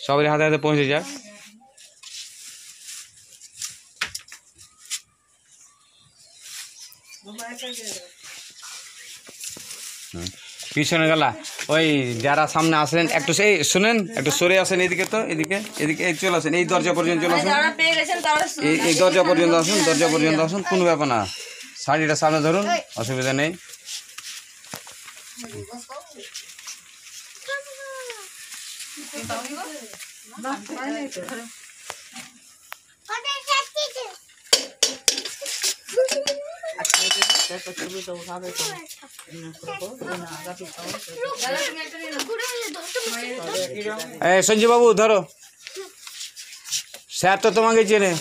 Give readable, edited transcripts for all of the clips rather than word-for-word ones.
সবাই হাতে হাতে পৌঁছে যাক। পিছনে গেলা ওই যারা সামনে আসেন একটু সেই শুনেন, একটু সরে আসেন এদিকে, তো এদিকে এদিকে চলে আসেন, এই দরজা পর্যন্ত চলে আসুন, এই দরজা পর্যন্ত আসুন, দরজা পর্যন্ত আসুন, কোনো ব্যাপার না। শাড়িটা সামনে ধরুন, অসুবিধা নেই। সঞ্জয় বাবু ধরো, স্যার তো তোমাকে চেনে।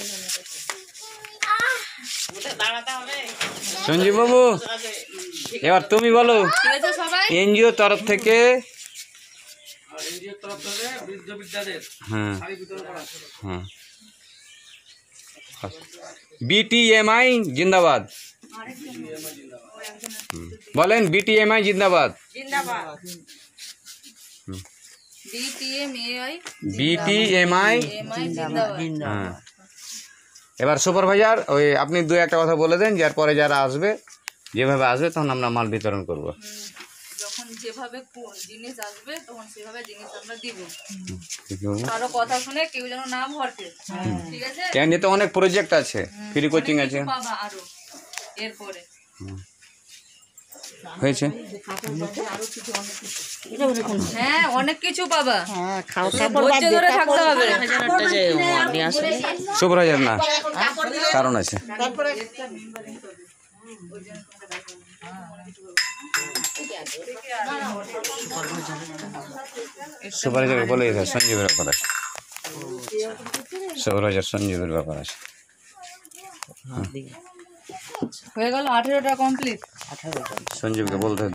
সঞ্জীব বাবু এবার তুমি বলো, এনজিও তরফ থেকে বিটিএমআই জিন্দাবাদ বলেন, বিটিএমআই জিন্দাবাদ, বিটিএমআই। এবার সুপারভাইজার ওই আপনি দু একটা কথা বলে দেন, যার পরে যারা আসবে যেভাবে আসবে তখন আমরা মাল বিতরণ করব। যখন যেভাবে জিনিস আসবে তখন সেভাবে জিনিস আমরা দিব, কারো কথা শুনে কেউ যেন না ভরকে, ঠিক আছে? কেন তো অনেক প্রজেক্ট আছে, ফ্রি কোচিং আছে, পাবা আরো এরপরে হয়েছে। হ্যাঁ অনেক কিছু পাবা, ধৈর্য ধরে থাকতে হবে। সুপারভাইজার না, কারণ আছে। সুপারভাইজার বলে সঞ্জীবের ব্যাপার আছে, সুপারভাইজার সঞ্জীবের ব্যাপার আছে। হয়ে গেল 18টা কমপ্লিট। সঞ্জীবকে বলতে